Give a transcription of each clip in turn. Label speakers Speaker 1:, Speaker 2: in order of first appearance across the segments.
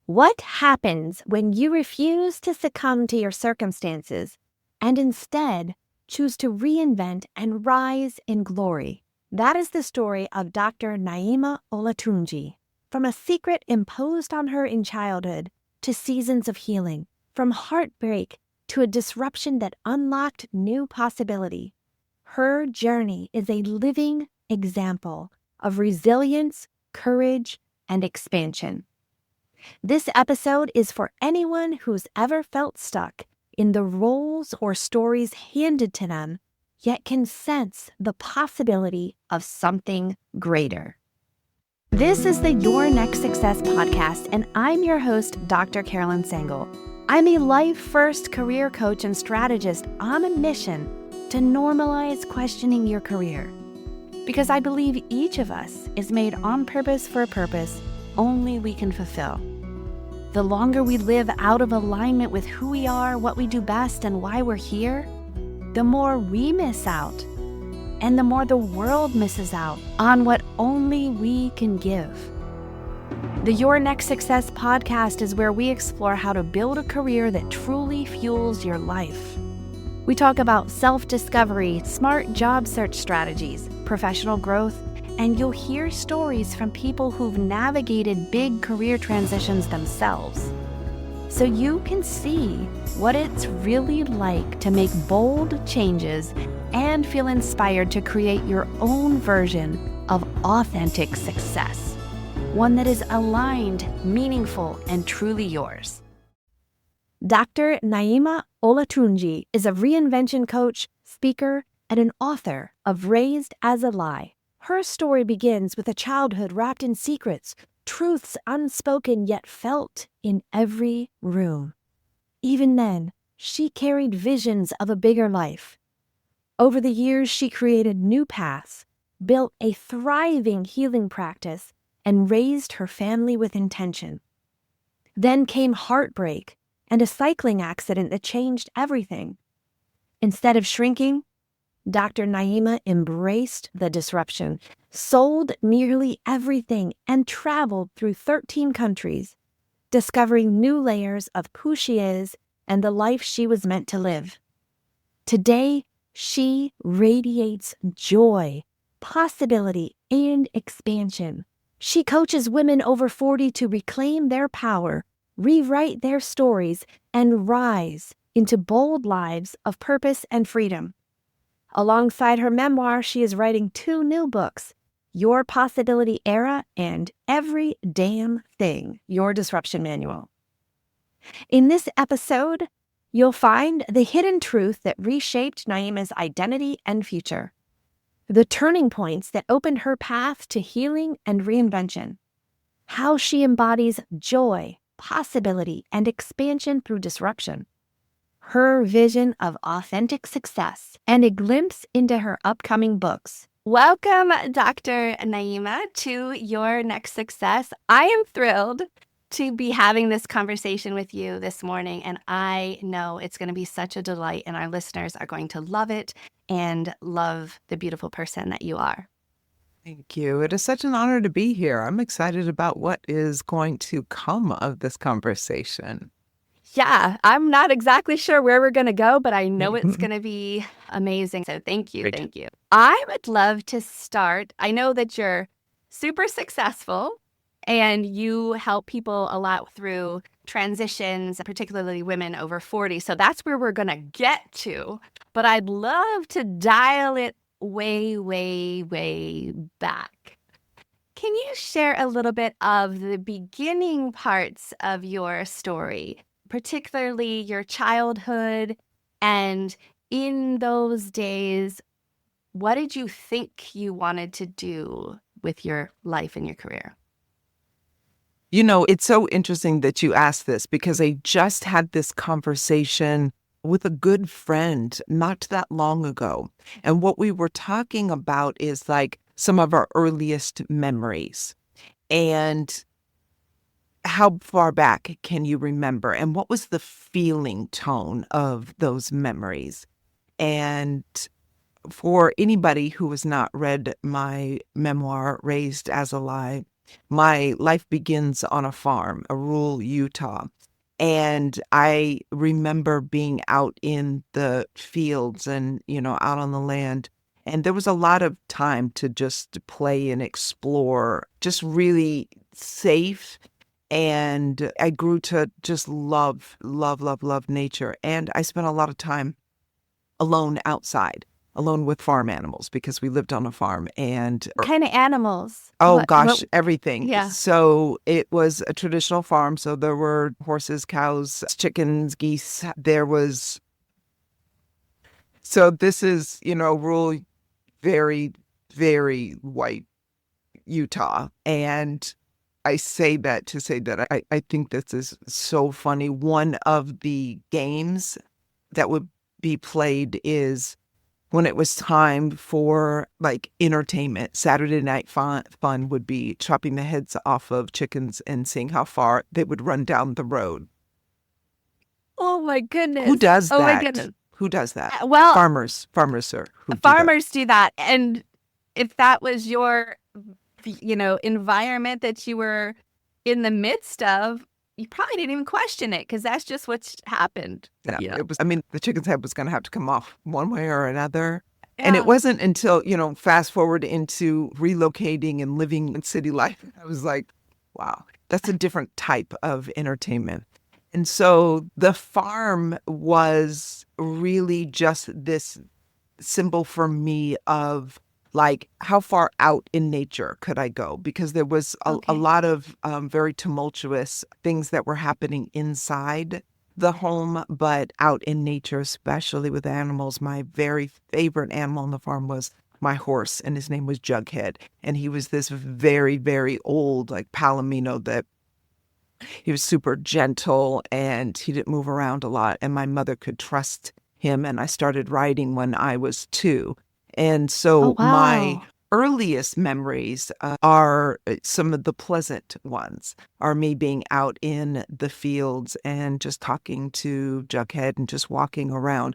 Speaker 1: What happens when you refuse to succumb to your circumstances and instead choose to reinvent and rise in glory? That is the story of Dr. Naeema Olatunji. From a secret imposed on her in childhood to seasons of healing, from heartbreak to a disruption that unlocked new possibility, her journey is a living example of resilience, courage, and expansion. This episode is for anyone who's ever felt stuck in the roles or stories handed to them, yet can sense the possibility of something greater. This is the Your Next Success podcast, and I'm your host, Dr. Carolyn Sengel. I'm a life-first career coach and strategist on a mission to normalize questioning your career. Because I believe each of us is made on purpose for a purpose only we can fulfill. The longer we live out of alignment with who we are, what we do best, and why we're here, the more we miss out, and the more the world misses out on what only we can give. The Your Next Success podcast is where we explore how to build a career that truly fuels your life. We talk about self-discovery, smart job search strategies, professional growth, and you'll hear stories from people who've navigated big career transitions themselves. So you can see what it's really like to make bold changes and feel inspired to create your own version of authentic success, one that is aligned, meaningful, and truly yours. Dr. Naeema Olatunji is a reinvention coach, speaker, and an author of Raised as a Lie. Her story begins with a childhood wrapped in secrets, truths unspoken yet felt in every room. Even then, she carried visions of a bigger life. Over the years, she created new paths, built a thriving healing practice, and raised her family with intention. Then came heartbreak and a cycling accident that changed everything. Instead of shrinking, Dr. Naeema embraced the disruption, sold nearly everything, and traveled through 13 countries, discovering new layers of who she is and the life she was meant to live. Today, she radiates joy, possibility, and expansion. She coaches women over 40 to reclaim their power, rewrite their stories, and rise into bold lives of purpose and freedom. Alongside her memoir, she is writing 2 new books, Your Possibility Era and Every Damn Thing, Your Disruption Manual. In this episode, you'll find the hidden truth that reshaped Naeema's identity and future, the turning points that opened her path to healing and reinvention, how she embodies joy, possibility, and expansion through disruption, her vision of authentic success, and a glimpse into her upcoming books. Welcome, Dr. Naeema, to Your Next Success. I am thrilled to be having this conversation with you this morning, and I know it's going to be such a delight, and our listeners are going to love it and love the beautiful person that you are.
Speaker 2: Thank you. It is such an honor to be here. I'm excited about what is going to come of this conversation.
Speaker 1: Yeah, I'm not exactly sure where we're going to go, but I know it's going to be amazing. So thank you.
Speaker 2: Great.
Speaker 1: Thank you. I would love to start. I know that you're super successful and you help people a lot through transitions, particularly women over 40. So that's where we're going to get to. But I'd love to dial it way, way, way back. Can you share a little bit of the beginning parts of your story, particularly your childhood, and in those days, what did you think you wanted to do with your life and your career?
Speaker 2: You know, it's so interesting that you asked this because I just had this conversation with a good friend not that long ago. And what we were talking about is like some of our earliest memories and how far back can you remember? And what was the feeling tone of those memories? And for anybody who has not read my memoir, Raised as a Lie, My life begins on a farm, a rural Utah. And I remember being out in the fields and, out on the land. And there was a lot of time to just play and explore, just really safe. And I grew to just love, love, love, love nature. And I spent a lot of time alone outside, alone with farm animals because we lived on a farm. And
Speaker 1: What kind of animals?
Speaker 2: oh
Speaker 1: What?
Speaker 2: gosh, everything.
Speaker 1: Yeah.
Speaker 2: So it was a traditional farm. So there were horses, cows, chickens, geese. So this is, rural, very, very white Utah. And I say that to say that I think this is so funny. One of the games that would be played is when it was time for like entertainment. Saturday night fun would be chopping the heads off of chickens and seeing how far they would run down the road.
Speaker 1: Oh my goodness.
Speaker 2: Who does
Speaker 1: Oh my
Speaker 2: that?
Speaker 1: goodness.
Speaker 2: Who does that?
Speaker 1: Well,
Speaker 2: Farmers, sir, who do that.
Speaker 1: farmers do that. And if that was your, environment that you were in the midst of, you probably didn't even question it because that's just what happened.
Speaker 2: Yeah, it was. I mean, the chicken's head was going to have to come off one way or another. And
Speaker 1: Yeah.
Speaker 2: it wasn't until, fast forward into relocating and living in city life, I was like, wow, that's a different type of entertainment. And so the farm was really just this symbol for me of like how far out in nature could I go? Because there was a
Speaker 1: Okay.
Speaker 2: lot of very tumultuous things that were happening inside the home, but out in nature, especially with animals. My very favorite animal on the farm was my horse, and his name was Jughead. And he was this very, very old, like Palomino that he was super gentle and he didn't move around a lot. And my mother could trust him. And I started riding when I was 2. And
Speaker 1: Oh,
Speaker 2: so my
Speaker 1: wow.
Speaker 2: earliest memories are some of the pleasant ones, are me being out in the fields and just talking to Jughead and just walking around.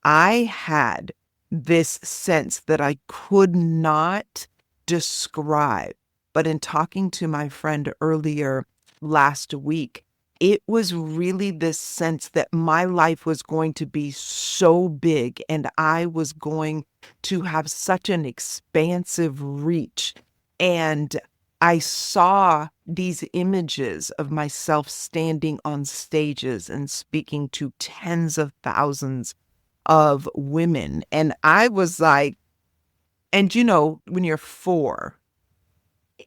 Speaker 2: I had this sense that I could not describe, but in talking to my friend earlier last week, it was really this sense that my life was going to be so big and I was going to have such an expansive reach. And I saw these images of myself standing on stages and speaking to tens of thousands of women. And I was like, and when you're 4,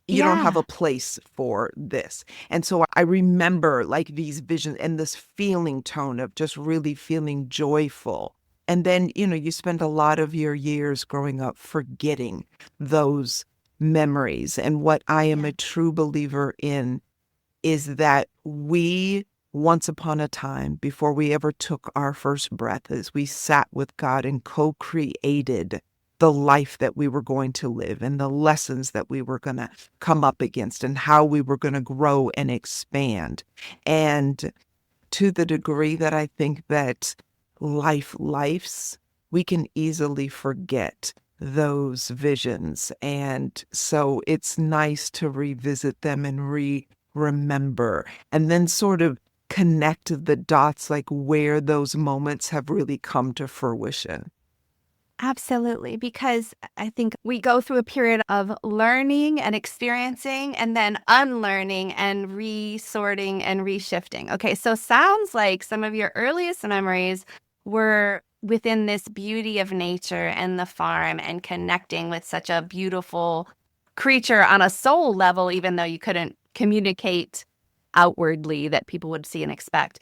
Speaker 2: you don't have
Speaker 1: Yeah.
Speaker 2: a place for this. And so I remember like these visions and this feeling tone of just really feeling joyful. And then, you spend a lot of your years growing up forgetting those memories. And what I am
Speaker 1: Yeah.
Speaker 2: a true believer in is that we, once upon a time, before we ever took our first breath, as we sat with God and co-created the life that we were going to live and the lessons that we were going to come up against and how we were going to grow and expand. And to the degree that I think that lifes, we can easily forget those visions. And so it's nice to revisit them and remember and then sort of connect the dots, like where those moments have really come to fruition.
Speaker 1: Absolutely. Because I think we go through a period of learning and experiencing and then unlearning and resorting and reshifting. Okay. So sounds like some of your earliest memories were within this beauty of nature and the farm and connecting with such a beautiful creature on a soul level, even though you couldn't communicate outwardly that people would see and expect.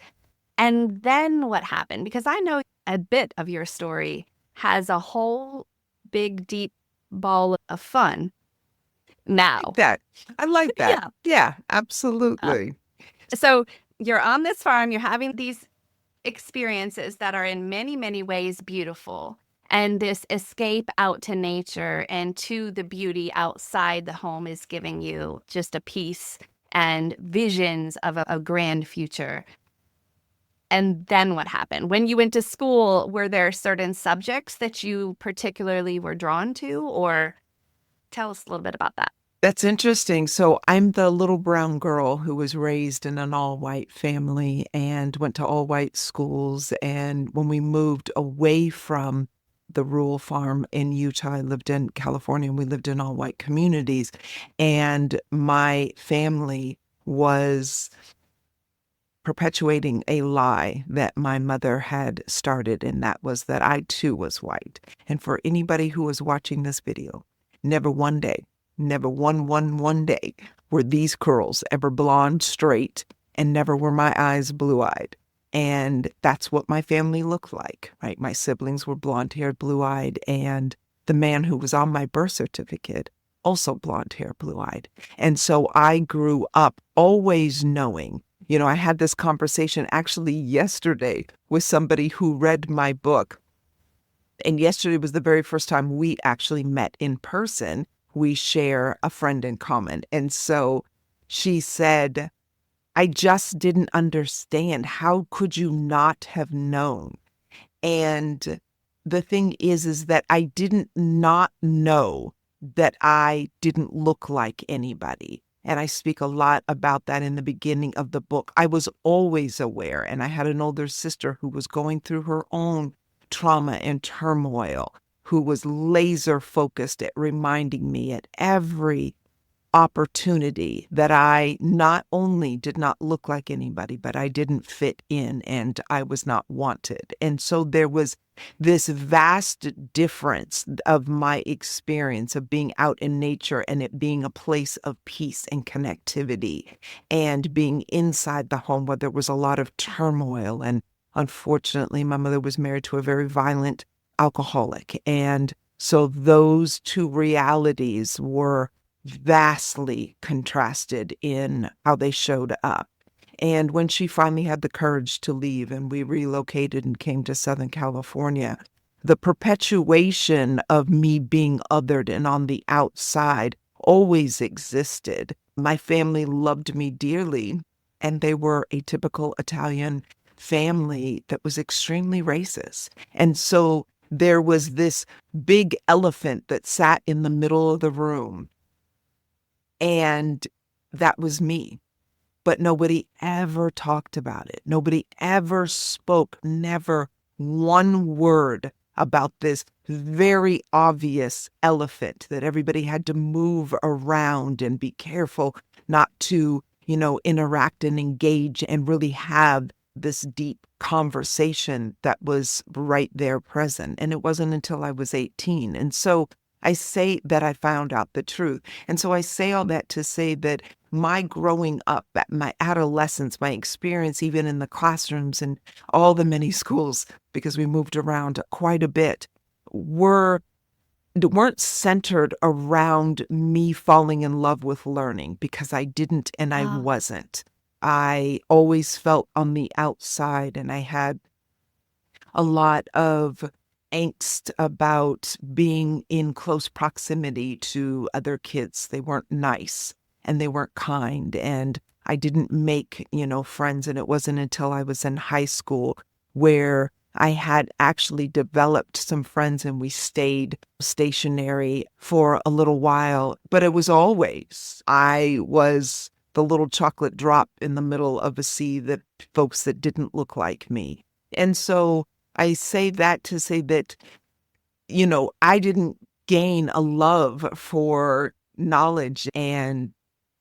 Speaker 1: And then what happened? Because I know a bit of your story has a whole big, deep ball of fun now.
Speaker 2: That I like that.
Speaker 1: Yeah.
Speaker 2: Yeah,
Speaker 1: Uh,
Speaker 2: absolutely.
Speaker 1: so you're on this farm, you're having these experiences that are in many, many ways beautiful. And this escape out to nature and to the beauty outside the home is giving you just a peace and visions of a grand future. And then what happened? When you went to school, were there certain subjects that you particularly were drawn to, or tell us a little bit about that?
Speaker 2: That's interesting. So I'm the little brown girl who was raised in an all-white family and went to all-white schools. And when we moved away from the rural farm in Utah, I lived in California, and we lived in all-white communities. And my family was perpetuating a lie that my mother had started, and that was that I too was white. And for anybody who was watching this video, never one day, never one day were these curls ever blonde straight, and never were my eyes blue-eyed. And that's what my family looked like, right? My siblings were blonde-haired, blue-eyed, and the man who was on my birth certificate also blonde-haired, blue-eyed. And so I grew up always knowing, I had this conversation actually yesterday with somebody who read my book. And yesterday was the very first time we actually met in person. We share a friend in common. And so she said, I just didn't understand. How could you not have known? And the thing is that I didn't not know that I didn't look like anybody. And I speak a lot about that in the beginning of the book. I was always aware, and I had an older sister who was going through her own trauma and turmoil, who was laser focused at reminding me at every opportunity that I not only did not look like anybody, but I didn't fit in and I was not wanted. And so there was this vast difference of my experience of being out in nature and it being a place of peace and connectivity, and being inside the home where there was a lot of turmoil. And unfortunately, my mother was married to a very violent alcoholic. And so those two realities were vastly contrasted in how they showed up. And when she finally had the courage to leave and we relocated and came to Southern California, the perpetuation of me being othered and on the outside always existed. My family loved me dearly, and they were a typical Italian family that was extremely racist. And so there was this big elephant that sat in the middle of the room, and that was me. But nobody ever talked about it. Nobody ever spoke, never one word about this very obvious elephant that everybody had to move around and be careful not to, interact and engage and really have this deep conversation that was right there present. And it wasn't until I was 18. And so I say that I found out the truth. And so I say all that to say that my growing up, my adolescence, my experience even in the classrooms and all the many schools, because we moved around quite a bit, weren't centered around me falling in love with learning, because I didn't and I
Speaker 1: Oh,
Speaker 2: wasn't. I always felt on the outside, and I had a lot of angst about being in close proximity to other kids. They weren't nice and they weren't kind, and I didn't make, friends. And it wasn't until I was in high school where I had actually developed some friends and we stayed stationary for a little while. But it was always, I was the little chocolate drop in the middle of a sea that folks that didn't look like me. And so I say that to say that, I didn't gain a love for knowledge and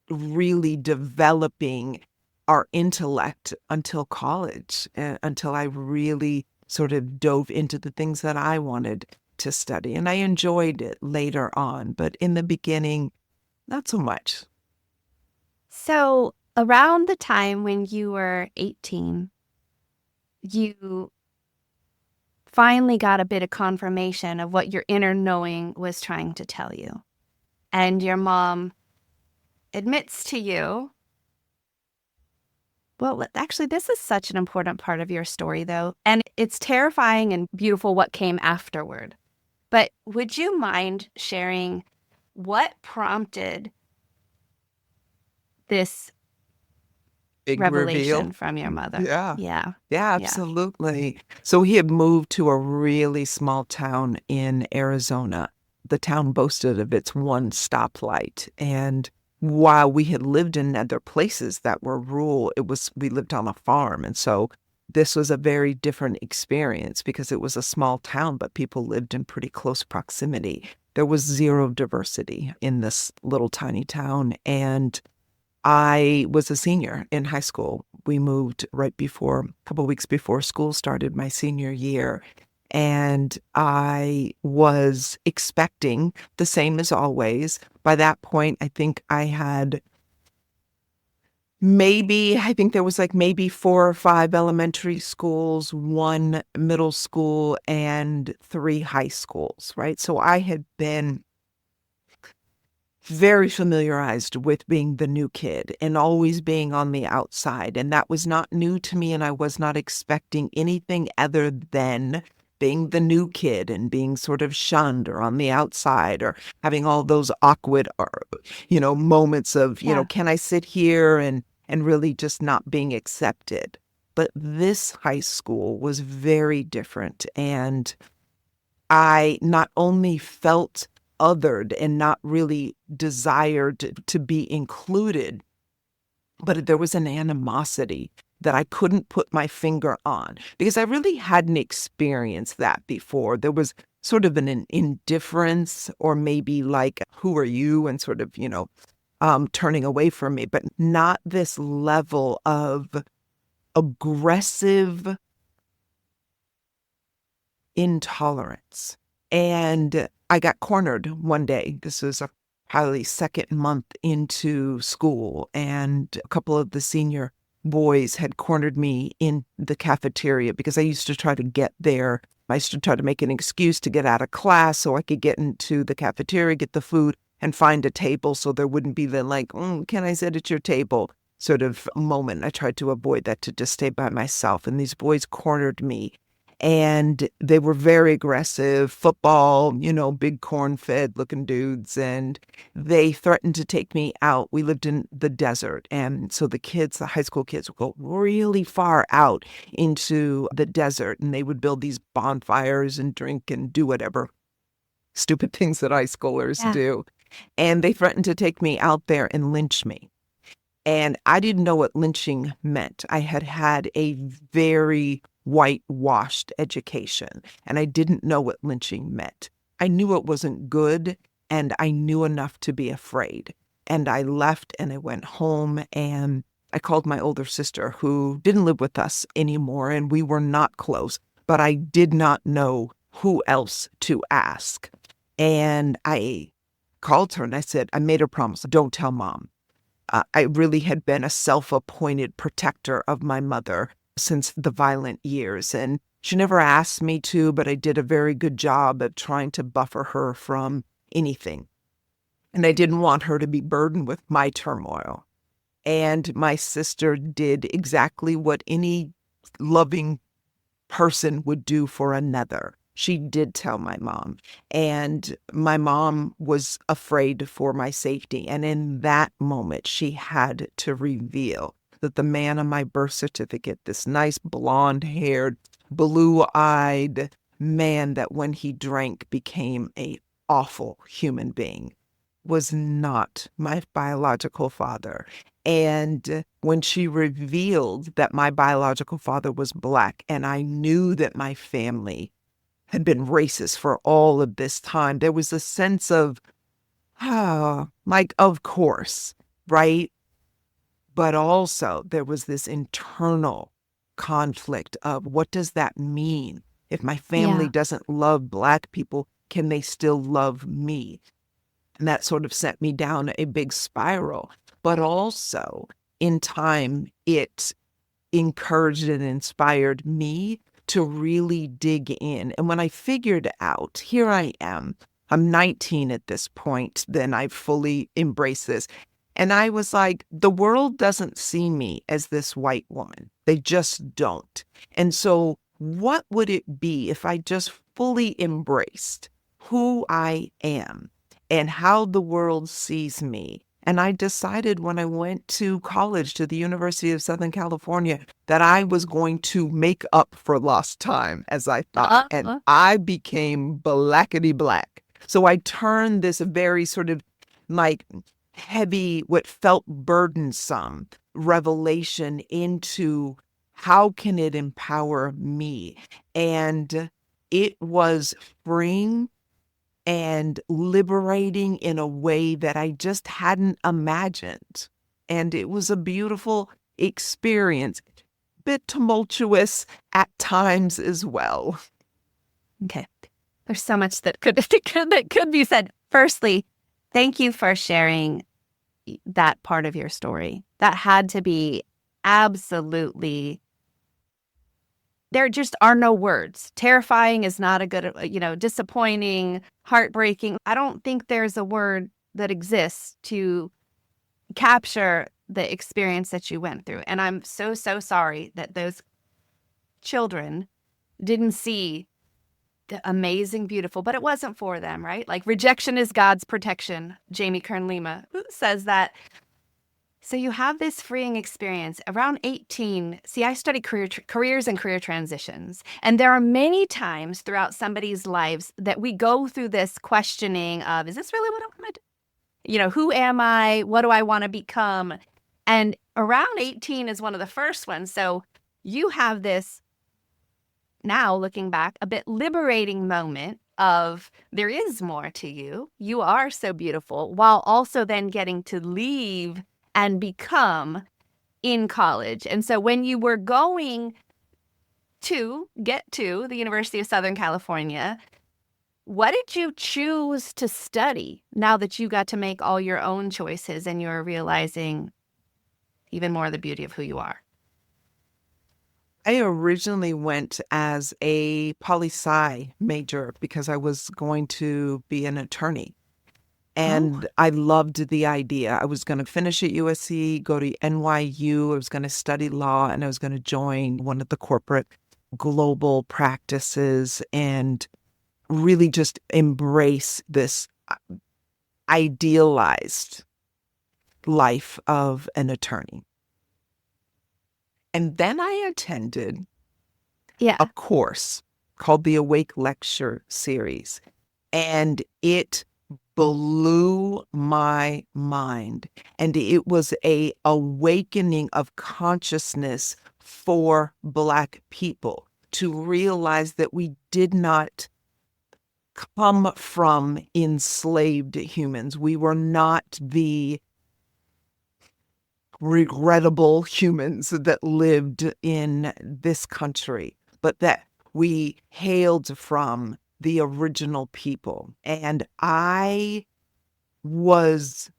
Speaker 2: really developing our intellect until college, until I really sort of dove into the things that I wanted to study. And I enjoyed it later on, but in the beginning, not so much.
Speaker 1: so around the time when you were 18, you finally got a bit of confirmation of what your inner knowing was trying to tell you. And your mom admits to you, well, actually, this is such an important part of your story, though. And it's terrifying and beautiful what came afterward. But would you mind sharing what prompted this
Speaker 2: Big reveal.
Speaker 1: revelation from your mother?
Speaker 2: Yeah.
Speaker 1: Yeah.
Speaker 2: Yeah,
Speaker 1: Yeah.
Speaker 2: absolutely. So he had moved to a really small town in Arizona, the town boasted of its one stoplight. And while we had lived in other places that were rural, we lived on a farm. And so this was a very different experience because it was a small town, but people lived in pretty close proximity. There was zero diversity in this little tiny town. And I was a senior in high school. We moved right before, a couple weeks before school started, my senior year. And I was expecting the same as always. By that point, I think there was like maybe 4 or 5 elementary schools, 1 middle school, and 3 high schools, right? So I had been very familiarized with being the new kid and always being on the outside. And that was not new to me. And I was not expecting anything other than being the new kid and being sort of shunned or on the outside or having all those awkward, moments of,
Speaker 1: Yeah.
Speaker 2: can I sit here and really just not being accepted. But this high school was very different. And I not only felt othered and not really desired to be included, but there was an animosity that I couldn't put my finger on because I really hadn't experienced that before. There was sort of an indifference or maybe like, who are you? And sort of, turning away from me, but not this level of aggressive intolerance. And I got cornered one day. This was probably 2nd month into school, and a couple of the senior boys had cornered me in the cafeteria because I used to try to get there. I used to try to make an excuse to get out of class so I could get into the cafeteria, get the food, and find a table so there wouldn't be the like, can I sit at your table sort of moment. I tried to avoid that, to just stay by myself. And these boys cornered me. And they were very aggressive, football, big corn-fed looking dudes. And they threatened to take me out. We lived in the desert. And so the high school kids would go really far out into the desert. And they would build these bonfires and drink and do whatever stupid things that high schoolers
Speaker 1: Yeah.
Speaker 2: do. And they threatened to take me out there and lynch me. And I didn't know what lynching meant. I had had a very whitewashed education, and I didn't know what lynching meant. I knew it wasn't good, and I knew enough to be afraid. And I left and I went home, and I called my older sister, who didn't live with us anymore, and we were not close, but I did not know who else to ask. And I called her and I said, I made her promise, don't tell Mom. I really had been a self-appointed protector of my mother since the violent years. And she never asked me to, but I did a very good job of trying to buffer her from anything. And I didn't want her to be burdened with my turmoil. And my sister did exactly what any loving person would do for another. She did tell my mom, and my mom was afraid for my safety. And in that moment, she had to reveal that the man on my birth certificate, this nice blonde-haired, blue-eyed man that when he drank became an awful human being, was not my biological father. And when she revealed that my biological father was Black, and I knew that my family had been racist for all of this time, there was a sense of, of course, right? But also there was this internal conflict of, what does that mean? If my family
Speaker 1: Yeah.
Speaker 2: doesn't love Black people, can they still love me? And that sort of sent me down a big spiral. But also, in time, it encouraged and inspired me to really dig in. And when I figured out, here I am, I'm 19 at this point, then I fully embraced this. And I was like, the world doesn't see me as this white woman. They just don't. And so what would it be if I just fully embraced who I am and how the world sees me? And I decided when I went to college, to the University of Southern California, that I was going to make up for lost time, as I thought. And I became blackety black. So I turned this very sort of like heavy, what felt burdensome revelation into how can it empower me? And it was freeing and liberating in a way that I just hadn't imagined. And it was a beautiful experience, bit tumultuous at times as well.
Speaker 1: Okay. There's so much that could be said. Firstly, thank you for sharing that part of your story. That had to be absolutely, there just are no words. Terrifying is not a good, disappointing, heartbreaking. I don't think there's a word that exists to capture the experience that you went through. And I'm so, so sorry that those children didn't see the amazing, beautiful, but it wasn't for them, right? Like rejection is God's protection. Jamie Kern-Lima says that. So you have this freeing experience around 18. See, I study careers and career transitions. And there are many times throughout somebody's lives that we go through this questioning of, is this really what I want to do? Who am I? What do I want to become? And around 18 is one of the first ones. So you have this, now looking back, a bit liberating moment of there is more to you. You are so beautiful, while also then getting to leave and become in college. And so when you were going to get to the University of Southern California, what did you choose to study now that you got to make all your own choices and you're realizing even more the beauty of who you are?
Speaker 2: I originally went as a poli-sci major because I was going to be an attorney. And I loved the idea. I was going to finish at USC, go to NYU. I was going to study law, and I was going to join one of the corporate global practices and really just embrace this idealized life of an attorney. And then I attended a course called the Awake Lecture Series, and it blew my mind. And it was a awakening of consciousness for Black people to realize that we did not come from enslaved humans. We were not the regrettable humans that lived in this country, but that we hailed from the original people. And I was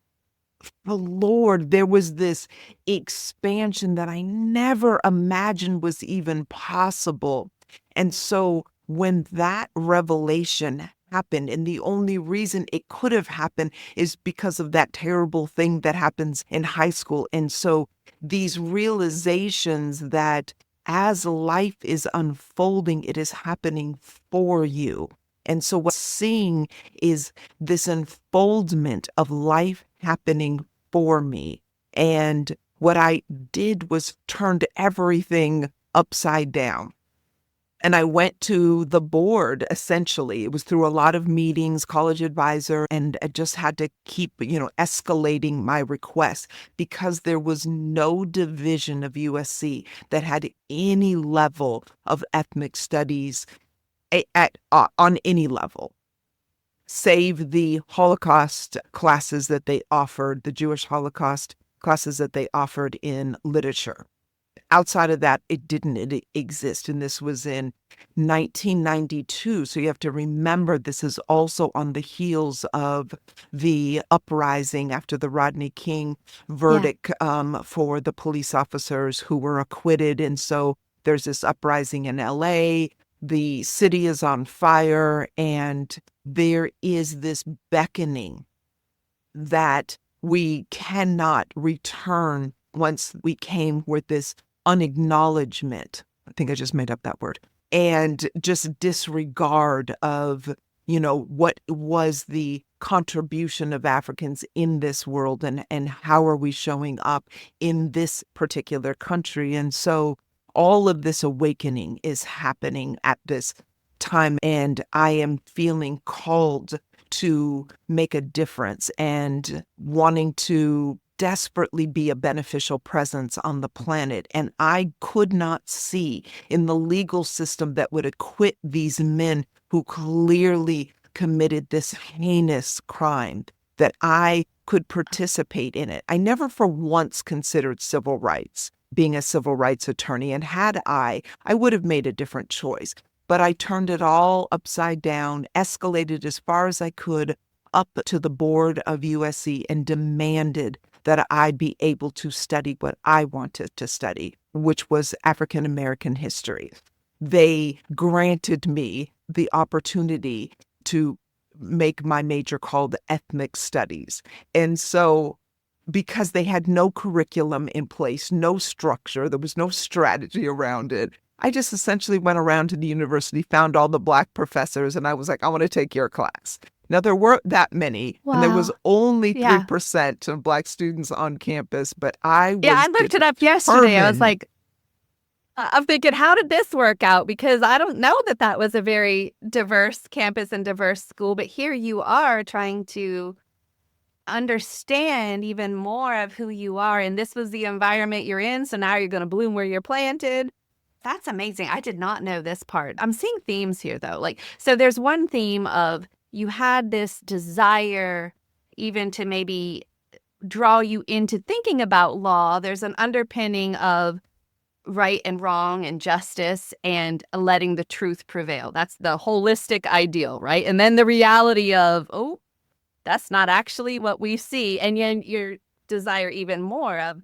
Speaker 2: floored. There was this expansion that I never imagined was even possible. And so when that revelation happened, and the only reason it could have happened is because of that terrible thing that happens in high school. And so these realizations that as life is unfolding, it is happening for you. And so what I'm seeing is this unfoldment of life happening for me. And what I did was turned everything upside down. And I went to the board, essentially. It was through a lot of meetings, college advisor, and I just had to keep, escalating my request because there was no division of USC that had any level of ethnic studies on any level, save the Holocaust classes that they offered, the Jewish Holocaust classes that they offered in literature. Outside of that, it didn't exist. And this was in 1992. So you have to remember this is also on the heels of the uprising after the Rodney King verdict for the police officers who were acquitted. And so there's this uprising in LA. The city is on fire. And there is this beckoning that we cannot return once we came with this unacknowledgement. I think I just made up that word. And just disregard of, what was the contribution of Africans in this world and how are we showing up in this particular country. And so all of this awakening is happening at this time and I am feeling called to make a difference and wanting to desperately be a beneficial presence on the planet. And I could not see in the legal system that would acquit these men who clearly committed this heinous crime that I could participate in it. I never for once considered civil rights, being a civil rights attorney. And had I would have made a different choice. But I turned it all upside down, escalated as far as I could up to the board of USC and demanded that I be able to study what I wanted to study, which was African American history. They granted me the opportunity to make my major called ethnic studies. And so because they had no curriculum in place, no structure, there was no strategy around it, I just essentially went around to the university, found all the Black professors, and I was like, I want to take your class. Now, there weren't that many, and there was
Speaker 1: Wow.
Speaker 2: only
Speaker 1: Yeah.
Speaker 2: 3% of Black students on campus, but I
Speaker 1: Yeah, I
Speaker 2: was
Speaker 1: looked it up yesterday. I was
Speaker 2: determined.
Speaker 1: like, I'm thinking, how did this work out? Because I don't know that that was a very diverse campus and diverse school, but here you are trying to understand even more of who you are. And this was the environment you're in. So now you're going to bloom where you're planted. That's amazing. I did not know this part. I'm seeing themes here, though. Like, so there's one theme of you had this desire even to maybe draw you into thinking about law. There's an underpinning of right and wrong and justice and letting the truth prevail. That's the holistic ideal, right? And then the reality of, oh, that's not actually what we see. And then your desire even more of,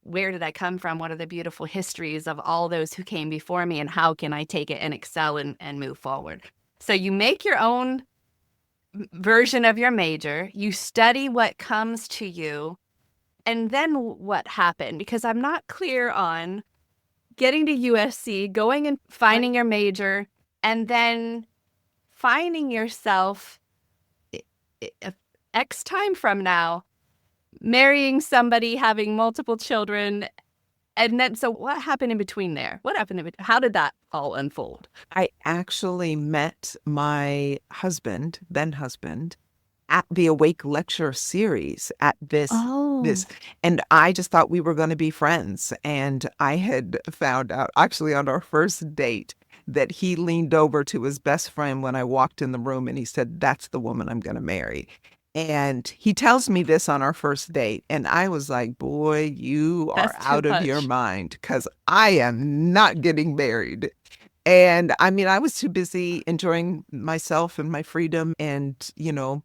Speaker 1: where did I come from? What are the beautiful histories of all those who came before me? And how can I take it and excel and move forward? So you make your own version of your major. You study what comes to you. And then what happened? Because I'm not clear on getting to USC, going and finding your major, and then finding yourself X time from now, marrying somebody, having multiple children. And then, so what happened in between there? What happened? How did that all unfold?
Speaker 2: I actually met my husband, then husband, at the Awake Lecture series at this, and I just thought we were going to be friends. And I had found out actually on our first date that he leaned over to his best friend when I walked in the room and he said, "That's the woman I'm going to marry." And he tells me this on our first date. And I was like, boy, you are
Speaker 1: That's too
Speaker 2: out of your
Speaker 1: much.
Speaker 2: mind because I am not getting married. And I mean, I was too busy enjoying myself and my freedom and,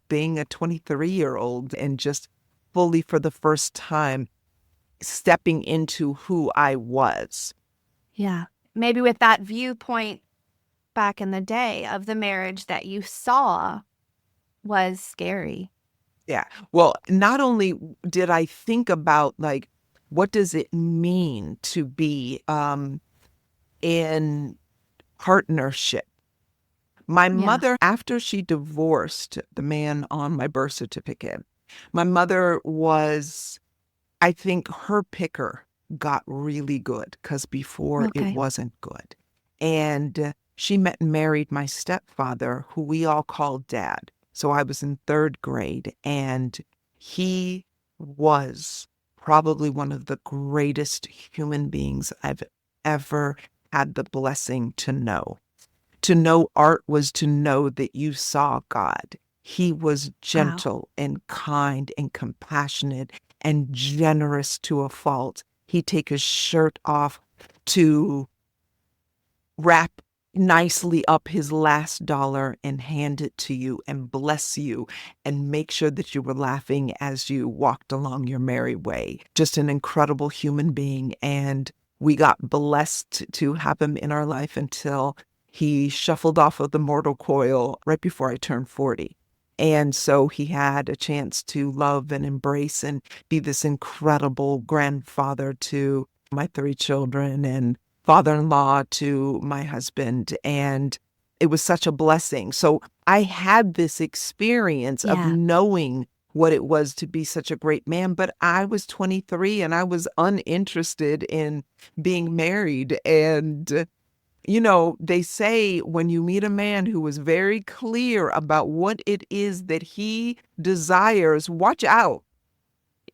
Speaker 2: being a 23-year-old and just fully for the first time stepping into who I was.
Speaker 1: Yeah. Maybe with that viewpoint back in the day of the marriage that you saw was scary.
Speaker 2: Yeah. Well, not only did I think about like, what does it mean to be in partnership? My mother, after she divorced the man on my birth certificate, my mother was, I think her picker got really good because before it wasn't good. And she met and married my stepfather, who we all called Dad. So I was in third grade, and he was probably one of the greatest human beings I've ever had the blessing to know. To know art was to know that you saw God. He was gentle and kind and compassionate and generous to a fault. He'd take his shirt off to wrap nicely up his last dollar and hand it to you and bless you and make sure that you were laughing as you walked along your merry way. Just an incredible human being. And we got blessed to have him in our life until he shuffled off of the mortal coil right before I turned 40. And so he had a chance to love and embrace and be this incredible grandfather to my 3 children and father-in-law to my husband. And it was such a blessing. So I had this experience of knowing what it was to be such a great man, but I was 23 and I was uninterested in being married. And They say when you meet a man who is very clear about what it is that he desires, watch out,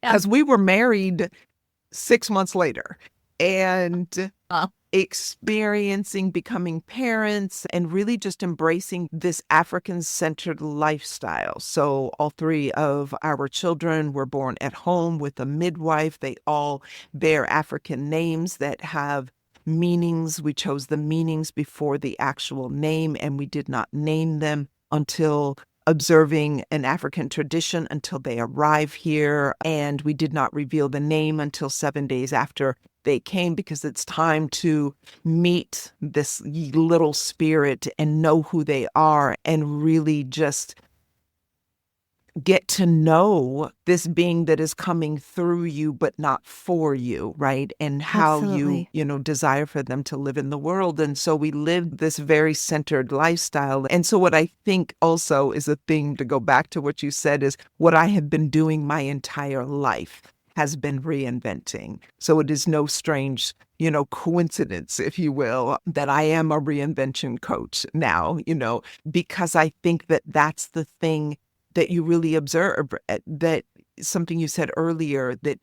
Speaker 1: Yeah.
Speaker 2: because we were married 6 months later and
Speaker 1: Oh,
Speaker 2: experiencing becoming parents and really just embracing this African-centered lifestyle. So all three of our children were born at home with a midwife. They all bear African names that have meanings. We chose the meanings before the actual name, and we did not name them until observing an African tradition until they arrive here. And we did not reveal the name until 7 days after they came, because it's time to meet this little spirit and know who they are and really just get to know this being that is coming through you, but not for you, right? And how
Speaker 1: absolutely.
Speaker 2: desire for them to live in the world. And so we lived this very centered lifestyle. And so what I think also is a thing to go back to what you said is what I have been doing my entire life has been reinventing. So it is no strange, coincidence, if you will, that I am a reinvention coach now, because I think that that's the thing that you really observe, that something you said earlier, that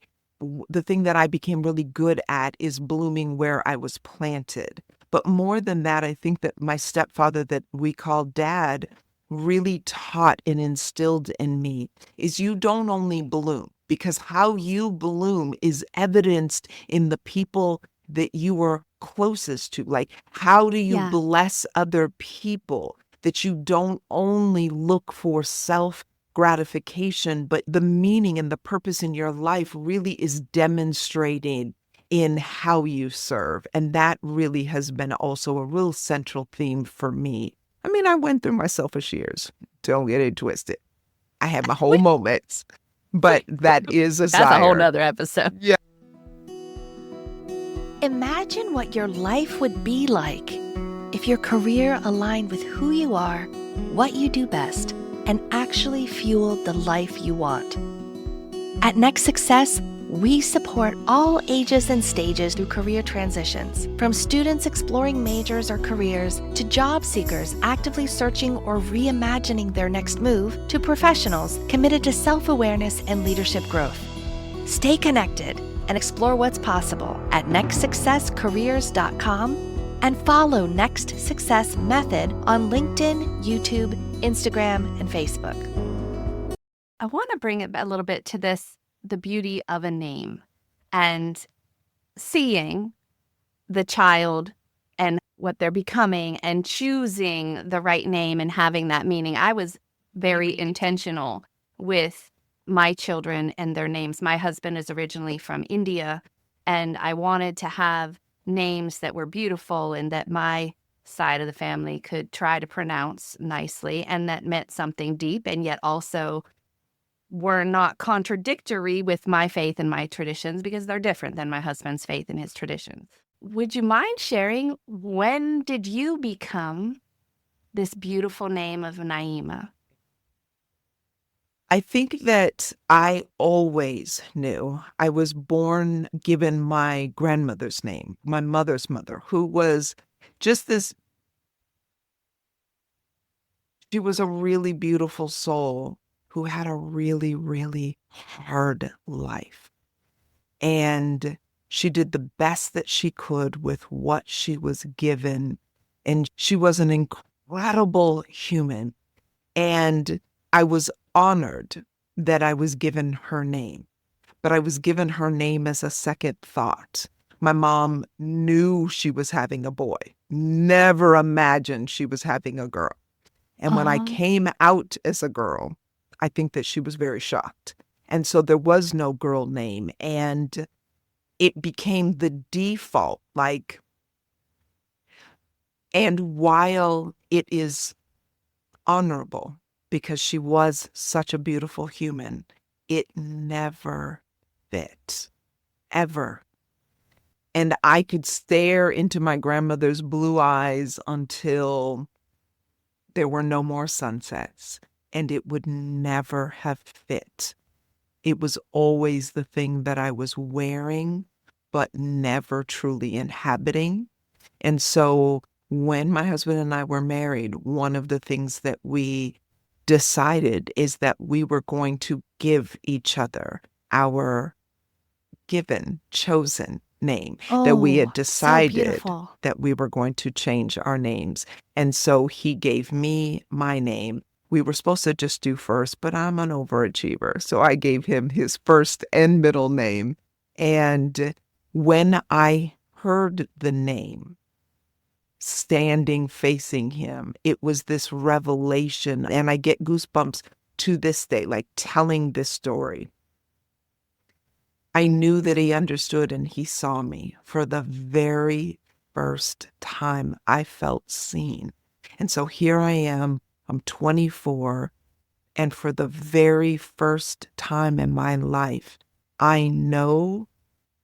Speaker 2: the thing that I became really good at is blooming where I was planted. But more than that, I think that my stepfather, that we call dad, really taught and instilled in me is you don't only bloom, because how you bloom is evidenced in the people that you are closest to. Like, how do you
Speaker 1: Yeah.
Speaker 2: bless other people? That you don't only look for self gratification, but the meaning and the purpose in your life really is demonstrated in how you serve. And that really has been also a real central theme for me. I mean, I went through my selfish years. Don't get it twisted. I had my whole moments, but that is a
Speaker 1: That's a whole
Speaker 2: desire.
Speaker 1: nother episode.
Speaker 2: Yeah.
Speaker 3: Imagine what your life would be like if your career aligned with who you are, what you do best, and actually fueled the life you want. At Next Success, we support all ages and stages through career transitions, from students exploring majors or careers to job seekers actively searching or reimagining their next move to professionals committed to self-awareness and leadership growth. Stay connected and explore what's possible at nextsuccesscareers.com and follow Next Success Method on LinkedIn, YouTube, Instagram, and Facebook.
Speaker 1: I want to bring it a little bit to the beauty of a name and seeing the child and what they're becoming and choosing the right name and having that meaning. I was very intentional with my children and their names. My husband is originally from India, and I wanted to have names that were beautiful and that my side of the family could try to pronounce nicely and that meant something deep and yet also were not contradictory with my faith and my traditions, because they're different than my husband's faith and his traditions. Would you mind sharing, when did you become this beautiful name of Naeema?
Speaker 2: I think that I always knew. I was born given my grandmother's name, my mother's mother, who was just this, she was a really beautiful soul who had a really, really hard life. And she did the best that she could with what she was given. And she was an incredible human. And I was honored that I was given her name, but I was given her name as a second thought. My mom knew she was having a boy, never imagined she was having a girl. And when I came out as a girl, I think that she was very shocked. And so there was no girl name. And it became the default, and while it is honorable because she was such a beautiful human, it never fit, ever. And I could stare into my grandmother's blue eyes until there were no more sunsets, and it would never have fit. It was always the thing that I was wearing, but never truly inhabiting. And so when my husband and I were married, one of the things that we decided is that we were going to give each other our given, chosen name, that we had
Speaker 1: Oh, so
Speaker 2: decided
Speaker 1: beautiful.
Speaker 2: that we were going to change our names. And so he gave me my name. We were supposed to just do first, but I'm an overachiever. So I gave him his first and middle name. And when I heard the name, standing facing him, it was this revelation. And I get goosebumps to this day, like telling this story. I knew that he understood and he saw me. For the very first time, I felt seen. And so here I am, I'm 24, and for the very first time in my life, I know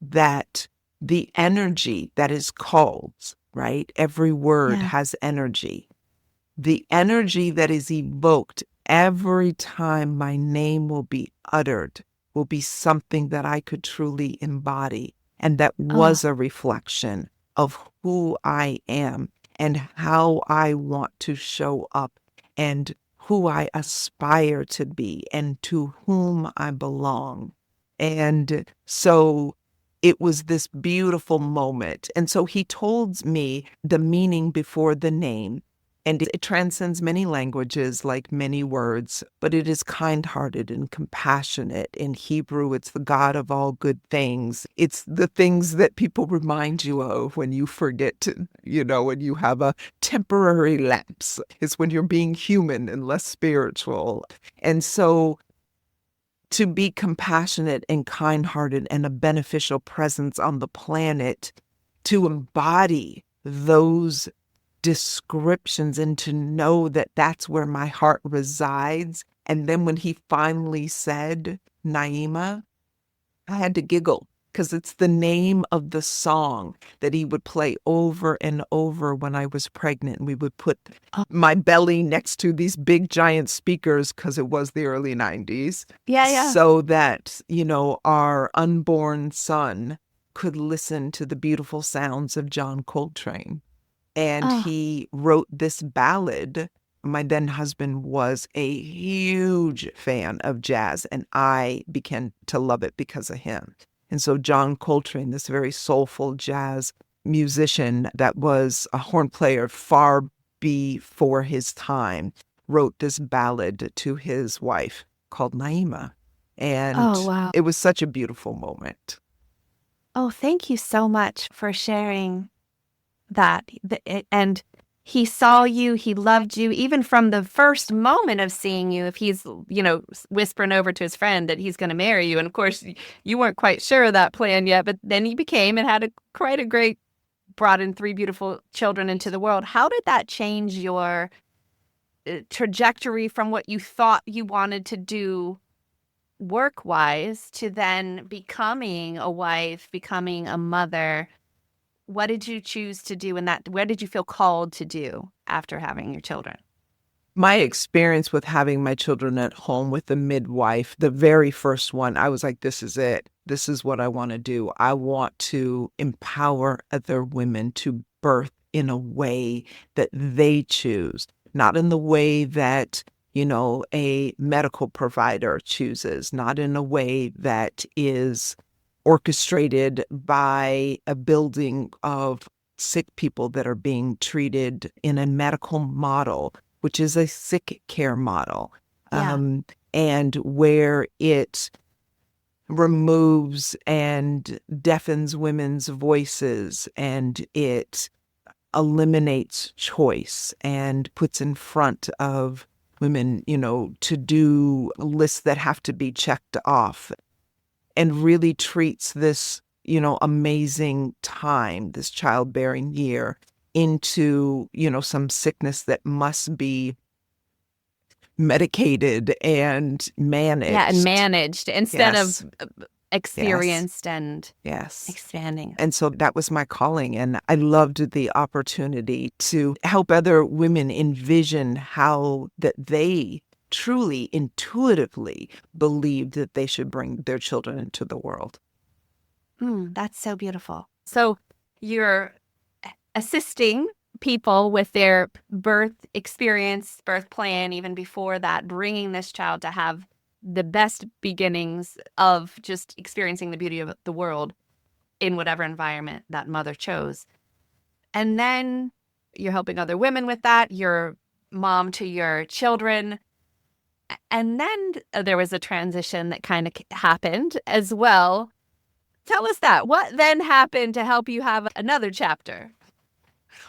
Speaker 2: that the energy that is called, right? Every word
Speaker 1: Yeah.
Speaker 2: has energy. The energy that is evoked every time my name will be uttered will be something that I could truly embody. And that
Speaker 1: Oh,
Speaker 2: was a reflection of who I am and how I want to show up and who I aspire to be and to whom I belong. And so it was this beautiful moment. And so he told me the meaning before the name. And it transcends many languages, like many words, but it is kind-hearted and compassionate. In Hebrew, it's the God of all good things. It's the things that people remind you of when you forget to, when you have a temporary lapse. It's when you're being human and less spiritual. And so to be compassionate and kind-hearted and a beneficial presence on the planet, to embody those descriptions and to know that that's where my heart resides. And then when he finally said, Naeema, I had to giggle because it's the name of the song that he would play over and over when I was pregnant. And we would put
Speaker 1: oh,
Speaker 2: my belly next to these big giant speakers because it was the early 90s
Speaker 1: yeah, yeah.
Speaker 2: so that, our unborn son could listen to the beautiful sounds of John Coltrane. And
Speaker 1: Oh,
Speaker 2: he wrote this ballad. My then husband was a huge fan of jazz, and I began to love it because of him. And so John Coltrane, this very soulful jazz musician that was a horn player far before his time, wrote this ballad to his wife called Naeema.
Speaker 1: oh,
Speaker 2: And
Speaker 1: wow.
Speaker 2: it was such a beautiful moment.
Speaker 1: Oh, thank you so much for sharing that. And he saw you, he loved you, even from the first moment of seeing you. If he's, whispering over to his friend that he's going to marry you. And of course, you weren't quite sure of that plan yet, but then he became and had quite a great, brought in 3 beautiful children into the world. How did that change your trajectory from what you thought you wanted to do work-wise to then becoming a wife, becoming a mother? What did you choose to do in that? Where did you feel called to do after having your children?
Speaker 2: My experience with having my children at home with the midwife, the very first one, I was like, this is it. This is what I want to do. I want to empower other women to birth in a way that they choose, not in the way that, a medical provider chooses, not in a way that is orchestrated by a building of sick people that are being treated in a medical model, which is a sick care model,
Speaker 1: Yeah.
Speaker 2: and where it removes and deafens women's voices and it eliminates choice and puts in front of women, to do lists that have to be checked off and really treats this, amazing time, this childbearing year into, some sickness that must be medicated and
Speaker 1: Yeah, and
Speaker 2: managed.
Speaker 1: managed instead
Speaker 2: Yes,
Speaker 1: of
Speaker 2: yes,
Speaker 1: experienced and
Speaker 2: yes.
Speaker 1: expanding.
Speaker 2: And so that was my calling. And I loved the opportunity to help other women envision how that they truly intuitively believed that they should bring their children into the world.
Speaker 1: That's so beautiful. So you're assisting people with their birth experience, birth plan, even before that, bringing this child to have the best beginnings of just experiencing the beauty of the world in whatever environment that mother chose. And then you're helping other women with that. You're mom to your children. And then there was a transition that kind of happened as well. Tell us that. What then happened to help you have another chapter?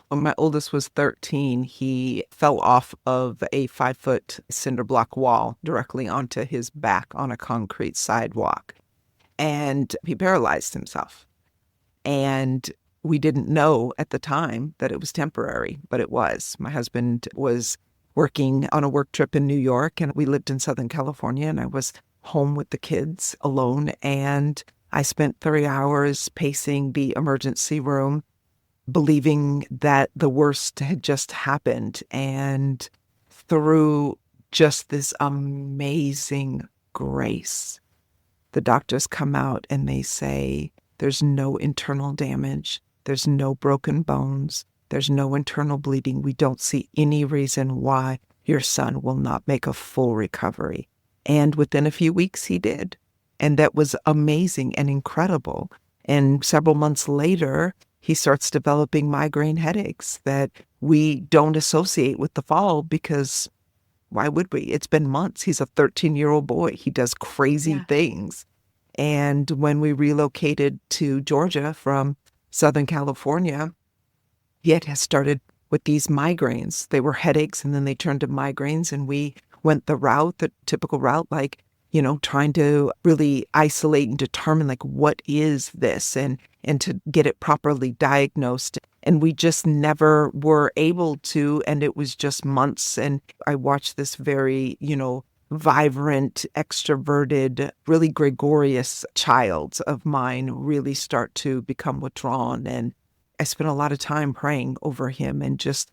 Speaker 2: When my oldest was 13, he fell off of a 5-foot cinder block wall directly onto his back on a concrete sidewalk. And he paralyzed himself. And we didn't know at the time that it was temporary, but it was. My husband was working on a work trip in New York, and we lived in Southern California, and I was home with the kids alone. And I spent 3 hours pacing the emergency room, believing that the worst had just happened. And through just this amazing grace, the doctors come out and they say, there's no internal damage. There's no broken bones. There's no internal bleeding. We don't see any reason why your son will not make a full recovery. And within a few weeks, he did. And that was amazing and incredible. And several months later, he starts developing migraine headaches that we don't associate with the fall because why would we? It's been months. He's a 13-year-old boy. He does crazy things. And when we relocated to Georgia from Southern California, he had started with these migraines. They were headaches, and then they turned to migraines. And we went the typical route, like, trying to really isolate and determine, like, what is this, and to get it properly diagnosed. And we just never were able to, and it was just months. And I watched this very, vibrant, extroverted, really gregarious child of mine really start to become withdrawn. And I spent a lot of time praying over him and just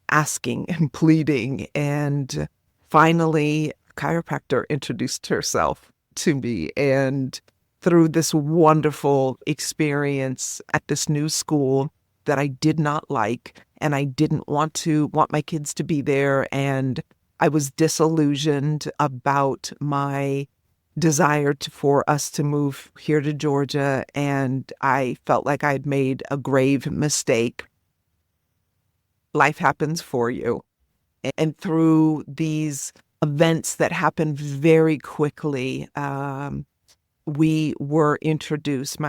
Speaker 2: asking and pleading. And finally, a chiropractor introduced herself to me. And through this wonderful experience at this new school that I did not like, and I didn't want my kids to be there, and I was disillusioned about my desire for us to move here to Georgia, and I felt like I'd made a grave mistake. Life happens for you. And through these events that happened very quickly, my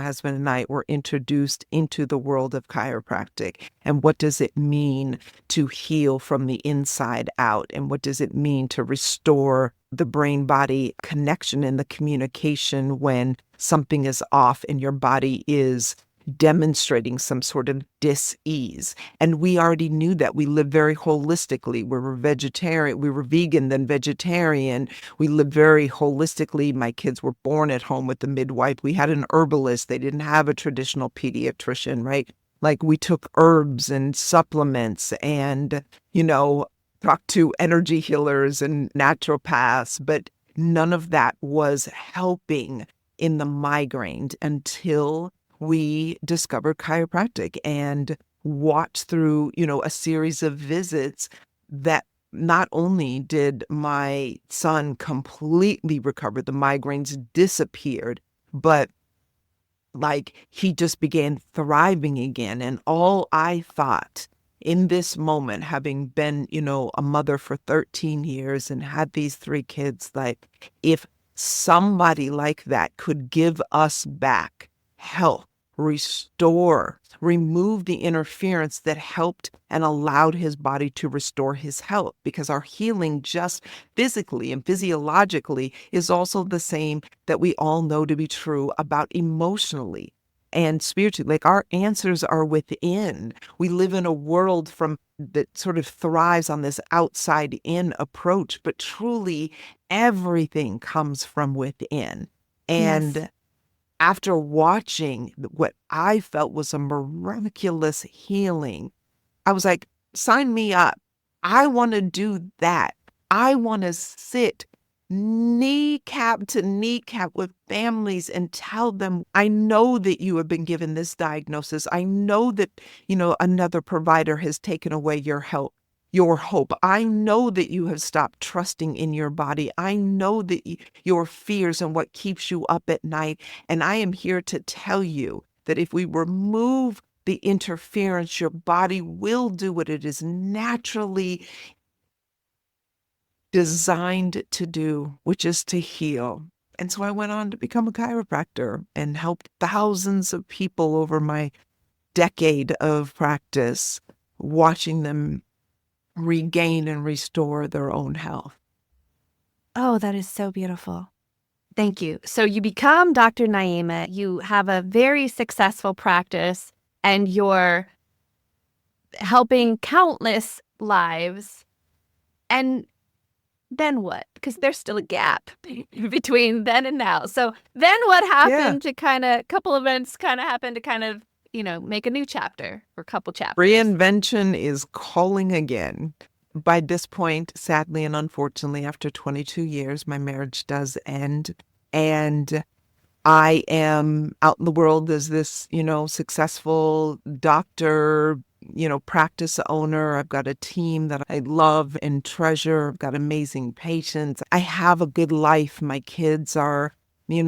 Speaker 2: husband and I were introduced into the world of chiropractic. And what does it mean to heal from the inside out? And what does it mean to restore the brain-body connection and the communication when something is off and your body is demonstrating some sort of dis-ease? And we already knew that. We lived very holistically. We were vegetarian. We were vegan, then vegetarian. We lived very holistically. My kids were born at home with the midwife. We had an herbalist. They didn't have a traditional pediatrician, right? Like, we took herbs and supplements and, talked to energy healers and naturopaths, but none of that was helping in the migraine until we discovered chiropractic and watched through, a series of visits that not only did my son completely recover, the migraines disappeared, but like, he just began thriving again. And all I thought in this moment, having been, a mother for 13 years and had these 3 kids, like, if somebody like that could give us back health, restore, remove the interference that helped and allowed his body to restore his health, because our healing just physically and physiologically is also the same that we all know to be true about emotionally and spiritually. Like, our answers are within. We live in a world that sort of thrives on this outside in approach, but truly everything comes from within. And after watching what I felt was a miraculous healing, I was like, sign me up. I want to do that. I want to sit kneecap to kneecap with families and tell them, I know that you have been given this diagnosis. I know that, another provider has taken away your help, your hope. I know that you have stopped trusting in your body. I know that your fears and what keeps you up at night. And I am here to tell you that if we remove the interference, your body will do what it is naturally designed to do, which is to heal. And so I went on to become a chiropractor and helped thousands of people over my decade of practice, watching them regain and restore their own health.
Speaker 1: Oh, that is so beautiful. Thank you. So you become Dr. Naeema, you have a very successful practice, and you're helping countless lives. And then what? Because there's still a gap between then and now. So then what happened to couple events happened to make a new chapter or couple chapters?
Speaker 2: Reinvention is calling again. By this point, sadly and unfortunately, after 22 years, my marriage does end. And I am out in the world as this, successful doctor, practice owner. I've got a team that I love and treasure. I've got amazing patients. I have a good life. My kids are, 2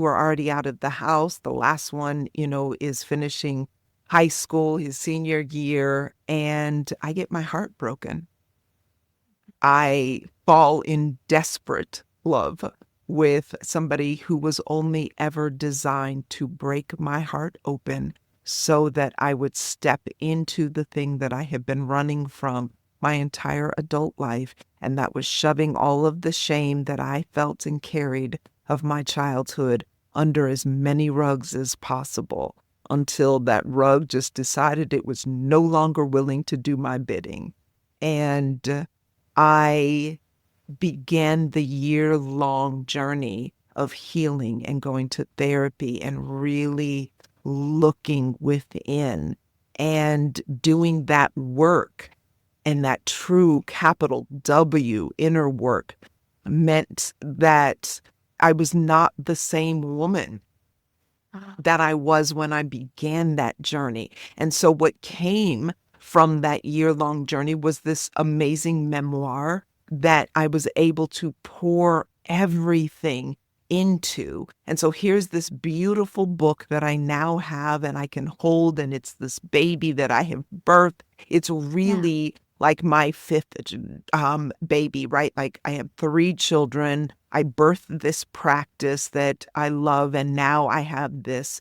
Speaker 2: are already out of the house. The last one, is finishing high school, his senior year, and I get my heart broken. I fall in desperate love with somebody who was only ever designed to break my heart open so that I would step into the thing that I have been running from my entire adult life. And that was shoving all of the shame that I felt and carried of my childhood under as many rugs as possible until that rug just decided it was no longer willing to do my bidding. And I began the year-long journey of healing and going to therapy and really looking within and doing that work. And that true capital W inner work meant that I was not the same woman that I was when I began that journey. And so what came from that year-long journey was this amazing memoir that I was able to pour everything into. And so here's this beautiful book that I now have and I can hold, and it's this baby that I have birthed. It's really like my fifth baby, right? Like I have 3 children. I birthed this practice that I love, and now I have this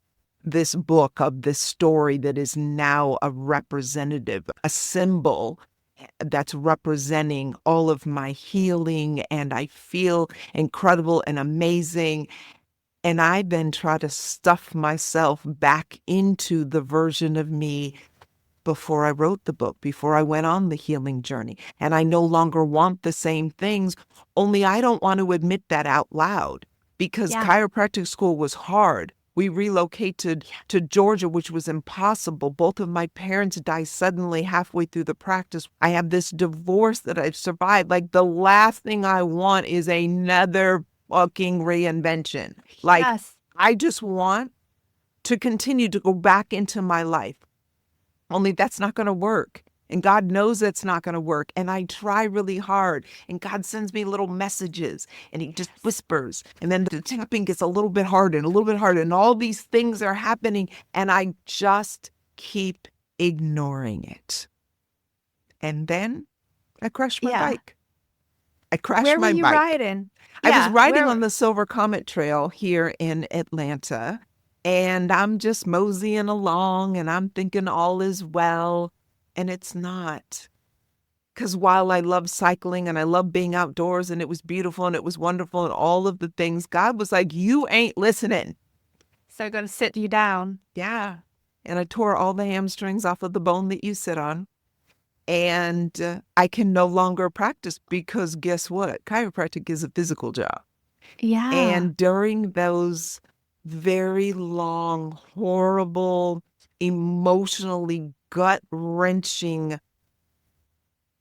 Speaker 2: book of this story that is now a representative, a symbol that's representing all of my healing, and I feel incredible and amazing. And I then try to stuff myself back into the version of me before I wrote the book, before I went on the healing journey. And I no longer want the same things, only I don't want to admit that out loud because chiropractic school was hard. We relocated to Georgia, which was impossible. Both of my parents died suddenly halfway through the practice. I have this divorce that I've survived. Like the last thing I want is another fucking reinvention. Like I just want to continue to go back into my life. Only that's not going to work. And God knows that's not going to work. And I try really hard. And God sends me little messages and he just whispers. And then the tapping gets a little bit harder and a little bit harder. And all these things are happening. And I just keep ignoring it. And then I crashed my bike. I crashed my bike.
Speaker 1: Where were you riding?
Speaker 2: I was riding on the Silver Comet Trail here in Atlanta. And I'm just moseying along and I'm thinking all is well. And it's not. Because while I love cycling and I love being outdoors and it was beautiful and it was wonderful and all of the things, God was like, you ain't listening.
Speaker 1: So I'm going to sit you down.
Speaker 2: Yeah. And I tore all the hamstrings off of the bone that you sit on. And I can no longer practice because guess what? Chiropractic is a physical job.
Speaker 1: Yeah.
Speaker 2: And during those very long, horrible, emotionally gut-wrenching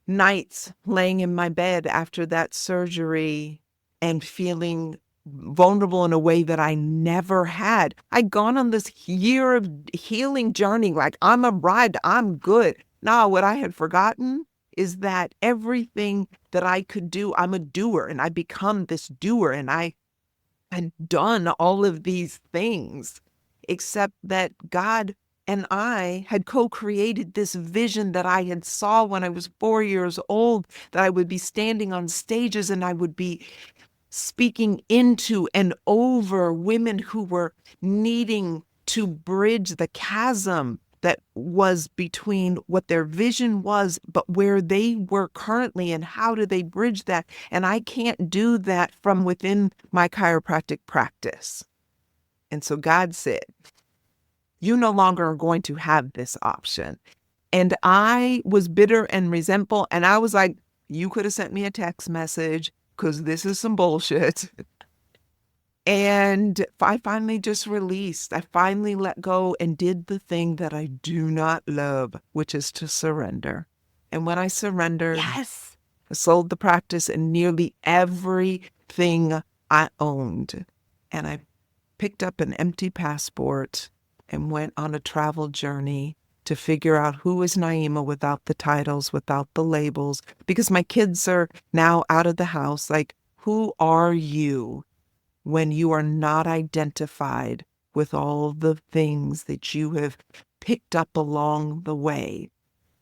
Speaker 2: nights laying in my bed after that surgery and feeling vulnerable in a way that I never had. I'd gone on this year of healing journey, like I'm a bride, I'm good. Now, what I had forgotten is that everything that I could do, I'm a doer, and I become this doer, and I had done all of these things, except that God and I had co-created this vision that I had saw when I was 4 years old, that I would be standing on stages and I would be speaking into and over women who were needing to bridge the chasm that was between what their vision was, but where they were currently, and how do they bridge that? And I can't do that from within my chiropractic practice. And so God said, you no longer are going to have this option. And I was bitter and resentful. And I was like, you could have sent me a text message, because this is some bullshit. And I finally just released. I finally let go and did the thing that I do not love, which is to surrender. And when I surrendered,
Speaker 1: Yes.
Speaker 2: I sold the practice and nearly everything I owned. And I picked up an empty passport and went on a travel journey to figure out who is Naeema without the titles, without the labels, because my kids are now out of the house. Like, who are you when you are not identified with all the things that you have picked up along the way?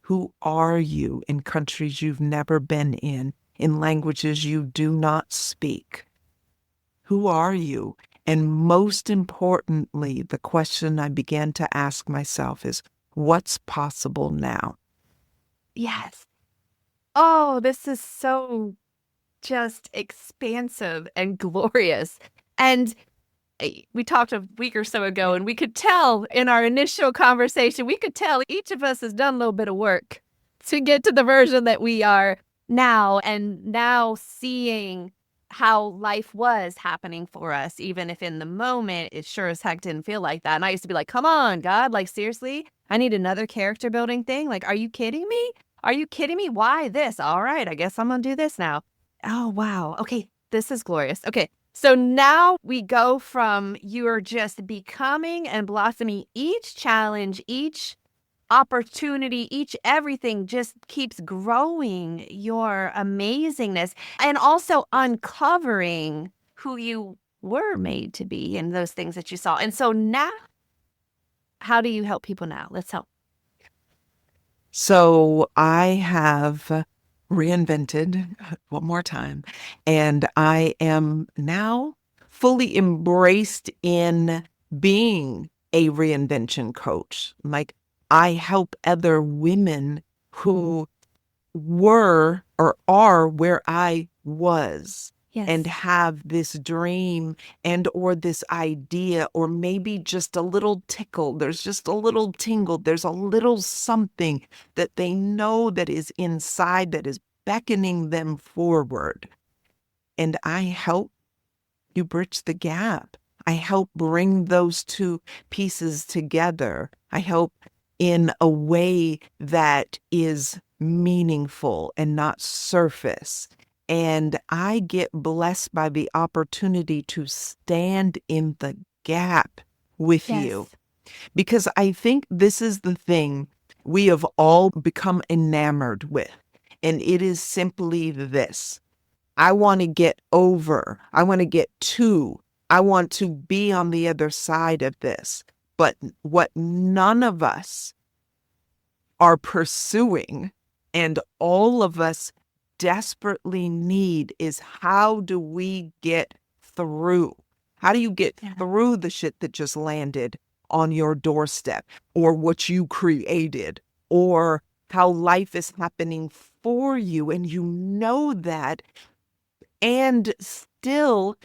Speaker 2: Who are you in countries you've never been in languages you do not speak? Who are you? And most importantly, the question I began to ask myself is, what's possible now?
Speaker 1: Yes. Oh, this is so just expansive and glorious. And we talked a week or so ago, and we could tell in our initial conversation, we could tell each of us has done a little bit of work to get to the version that we are now, and now seeing how life was happening for us, even if in the moment it sure as heck didn't feel like that. And I used to be like, come on, God, like, seriously, I need another character building thing. Like, are you kidding me? Are you kidding me? Why this? All right, I guess I'm gonna do this now. Oh, wow. Okay, this is glorious. Okay, so now we go from you're just becoming and blossoming. Each challenge, each opportunity, each everything just keeps growing your amazingness, and also uncovering who you were made to be and those things that you saw. And so now, how do you help people now? Let's help.
Speaker 2: So I have reinvented one more time, and I am now fully embraced in being a reinvention coach. Like, I help other women who were or are where I was, and
Speaker 1: Yes.
Speaker 2: have this dream and or this idea, or maybe just a little tickle. There's just a little tingle. There's a little something that they know that is inside that is beckoning them forward. And I help you bridge the gap. I help bring those two pieces together. I help in a way that is meaningful and not surface. And I get blessed by the opportunity to stand in the gap with you,
Speaker 1: Yes.
Speaker 2: because I think this is the thing we have all become enamored with. And it is simply this: I want to get over, I want to get to, I want to be on the other side of this. But what none of us are pursuing, and all of us desperately need, is how do we get through? How do you get
Speaker 1: Yeah.
Speaker 2: through the shit that just landed on your doorstep, or what you created, or how life is happening for you and you know that, and still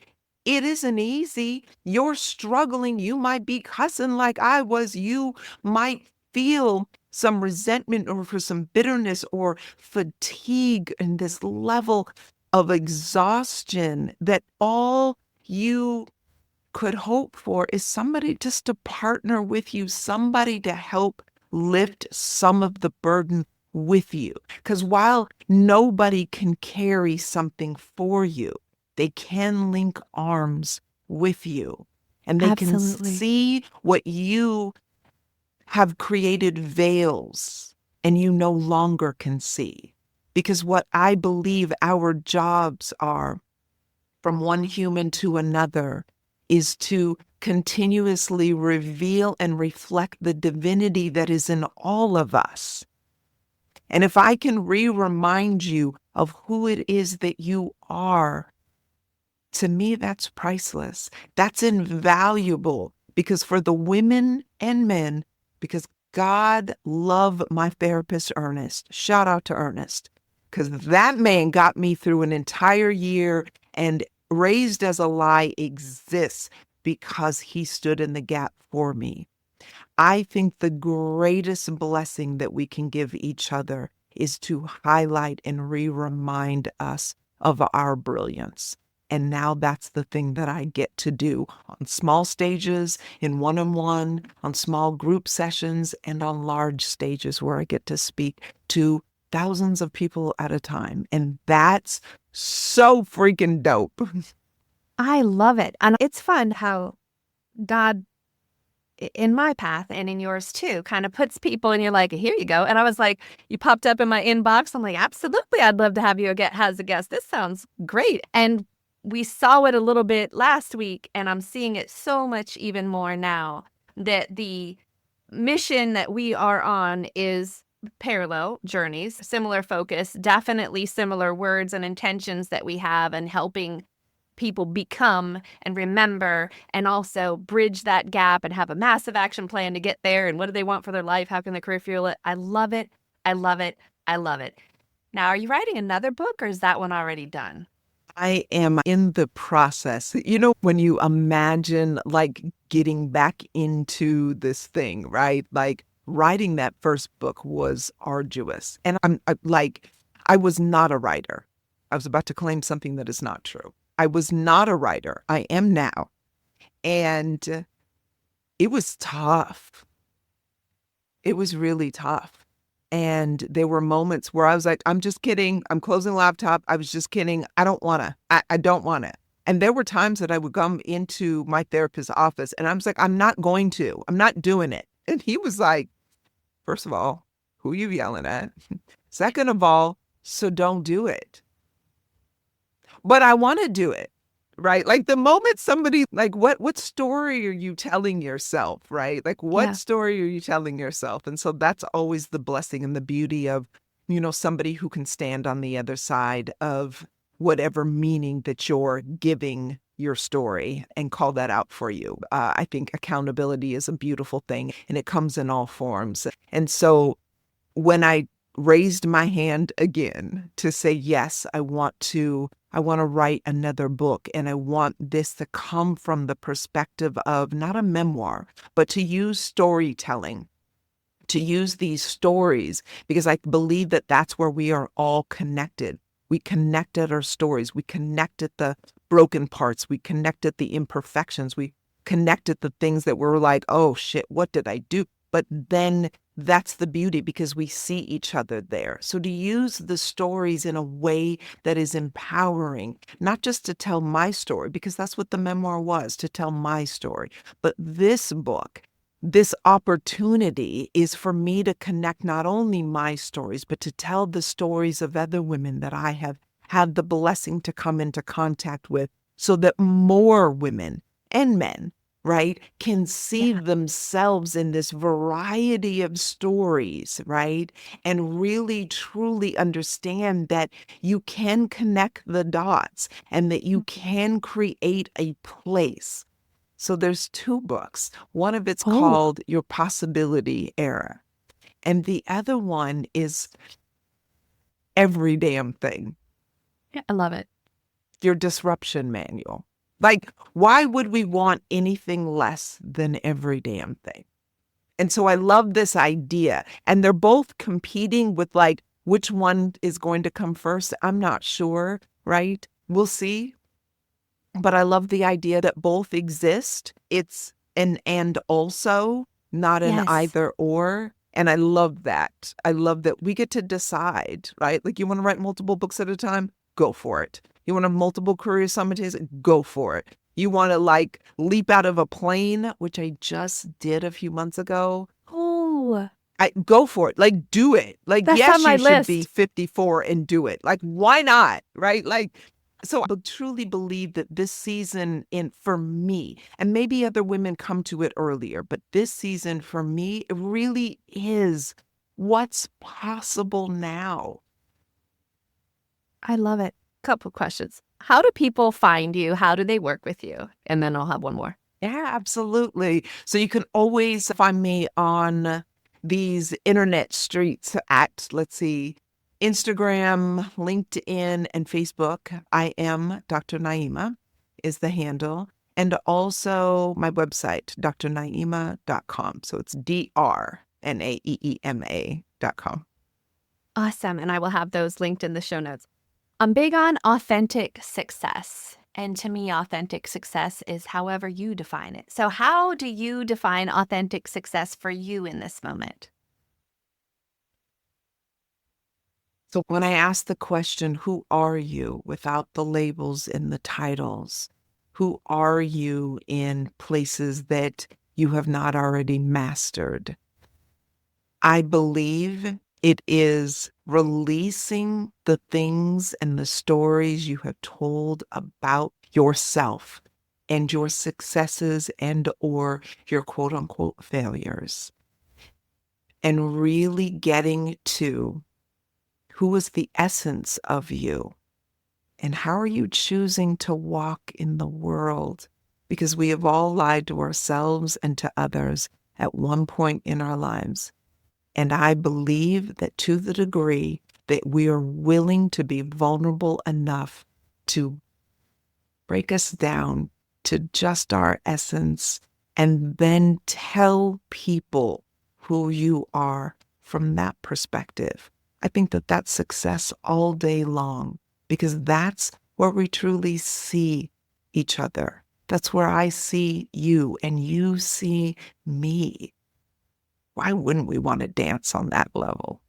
Speaker 2: it isn't easy. You're struggling. You might be cussing like I was. You might feel some resentment or for some bitterness or fatigue and this level of exhaustion that all you could hope for is somebody just to partner with you, somebody to help lift some of the burden with you. Because while nobody can carry something for you, They can link arms with you, and they can
Speaker 1: Absolutely.
Speaker 2: see what you have created veils and you no longer can see. Because what I believe our jobs are from one human to another is to continuously reveal and reflect the divinity that is in all of us. And if I can remind you of who it is that you are, to me, that's priceless. That's invaluable, because for the women and men, because God love my therapist, Ernest. Shout out to Ernest, because that man got me through an entire year, and Raised as a Lie exists because he stood in the gap for me. I think the greatest blessing that we can give each other is to highlight and remind us of our brilliance. And now that's the thing that I get to do on small stages, in one-on-one, on small group sessions, and on large stages where I get to speak to thousands of people at a time. And that's so freaking dope.
Speaker 1: I love it. And it's fun how God, in my path and in yours too, kind of puts people and you're like, here you go. And I was like, you popped up in my inbox. I'm like, absolutely, I'd love to have you as a guest. This sounds great. And we saw it a little bit last week, and I'm seeing it so much even more now, that the mission that we are on is parallel journeys, similar focus, definitely similar words and intentions that we have, and helping people become and remember, and also bridge that gap and have a massive action plan to get there. And what do they want for their life? How can their career fuel it? I love it. I love it. I love it. Now, are you writing another book, or is that one already done?
Speaker 2: I am in the process. You know, when you imagine like getting back into this thing, right? Like writing that first book was arduous. And I was not a writer. I was about to claim something that is not true. I was not a writer. I am now. And it was tough. It was really tough. And there were moments where I was like, I'm just kidding. I'm closing the laptop. I was just kidding. I don't want to. I don't want to. And there were times that I would come into my therapist's office and I was like, I'm not going to. I'm not doing it. And he was like, first of all, who are you yelling at? Second of all, so don't do it. But I want to do it. Right? Like the moment somebody, like, what story are you telling yourself? Right? Like, what
Speaker 1: Yeah.
Speaker 2: story are you telling yourself? And so that's always the blessing and the beauty of, somebody who can stand on the other side of whatever meaning that you're giving your story and call that out for you. I think accountability is a beautiful thing, and it comes in all forms. And so when I raised my hand again to say, yes, I want to write another book, and I want this to come from the perspective of not a memoir, but to use storytelling, to use these stories, because I believe that that's where we are all connected. We connected our stories. We connected the broken parts. We connected the imperfections. We connected the things that were like, oh shit, what did I do? But then that's the beauty, because we see each other there. So to use the stories in a way that is empowering, not just to tell my story, because that's what the memoir was, to tell my story, but this book, this opportunity is for me to connect not only my stories, but to tell the stories of other women that I have had the blessing to come into contact with, so that more women and men, right, can see themselves in this variety of stories, right? And really, truly understand that you can connect the dots and that you can create a place. So there's 2 books. One of it's called Your Possibility Era. And the other one is Every Damn Thing,
Speaker 1: Yeah, I love it.
Speaker 2: Your Disruption Manual. Like, why would we want anything less than every damn thing? And so I love this idea. And they're both competing with, like, which one is going to come first? I'm not sure, right? We'll see. But I love the idea that both exist. It's an and also, not an
Speaker 1: Yes.
Speaker 2: either or. And I love that. I love that we get to decide, right? Like, you want to write multiple books at a time? Go for it. You want to have multiple careers simultaneously? Go for it. You want to like leap out of a plane, which I just did a few months ago.
Speaker 1: Oh,
Speaker 2: Go for it. Like, do it. Like,
Speaker 1: that's
Speaker 2: yes,
Speaker 1: on my
Speaker 2: you should be
Speaker 1: list.
Speaker 2: 54 and do it. Like, why not? Right? Like, so I truly believe that this season for me, and maybe other women come to it earlier, but this season for me, it really is what's possible now.
Speaker 1: I love it. Couple questions. How do people find you? How do they work with you? And then I'll have one more.
Speaker 2: Yeah, absolutely. So you can always find me on these internet streets at, let's see, Instagram, LinkedIn, and Facebook. I am Dr. Naeema is the handle. And also my website, drnaeema.com. So it's DRNAEEMA.com.
Speaker 1: Awesome. And I will have those linked in the show notes. I'm big on authentic success. And to me, authentic success is however you define it. So how do you define authentic success for you in this moment?
Speaker 2: So when I ask the question, who are you without the labels and the titles? Who are you in places that you have not already mastered? I believe it is releasing the things and the stories you have told about yourself and your successes and or your quote unquote failures. And really getting to who is the essence of you and how are you choosing to walk in the world? Because we have all lied to ourselves and to others at one point in our lives. And I believe that to the degree that we are willing to be vulnerable enough to break us down to just our essence and then tell people who you are from that perspective, I think that that's success all day long, because that's where we truly see each other. That's where I see you and you see me. Why wouldn't we want to dance on that level?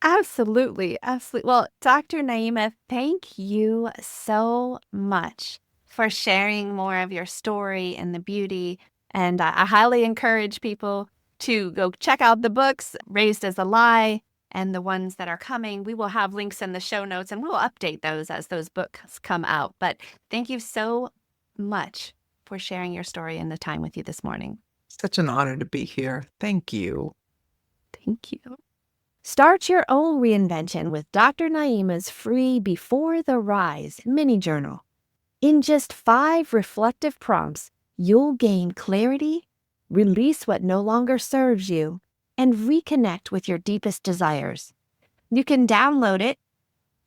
Speaker 1: Absolutely. Absolutely. Well, Dr. Naeema, thank you so much for sharing more of your story and the beauty. And I highly encourage people to go check out the books, Raised as a Lie, and the ones that are coming. We will have links in the show notes and we'll update those as those books come out. But thank you so much for sharing your story and the time with you this morning.
Speaker 2: Such an honor to be here. Thank you.
Speaker 1: Thank you. Start your own reinvention with Dr. Naeema's free Before the Rise mini journal. In just 5 reflective prompts, you'll gain clarity, release what no longer serves you, and reconnect with your deepest desires. You can download it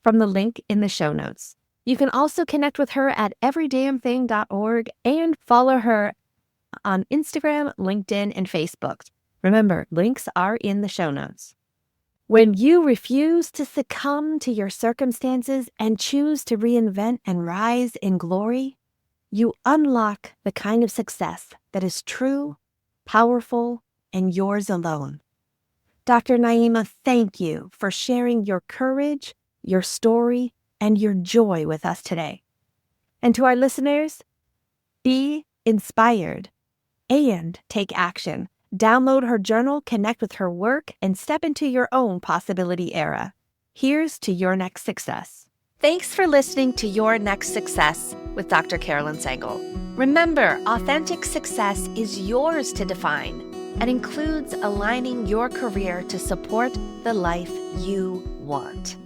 Speaker 1: from the link in the show notes. You can also connect with her at everydamnthing.org and follow her on Instagram, LinkedIn, and Facebook. Remember, links are in the show notes. When you refuse to succumb to your circumstances and choose to reinvent and rise in glory, you unlock the kind of success that is true, powerful, and yours alone. Dr. Naeema, thank you for sharing your courage, your story, and your joy with us today. And to our listeners, be inspired and take action. Download her journal, connect with her work, and step into your own possibility era. Here's to your next success.
Speaker 3: Thanks for listening to Your Next Success with Dr. Carolyn Sengel. Remember, authentic success is yours to define and includes aligning your career to support the life you want.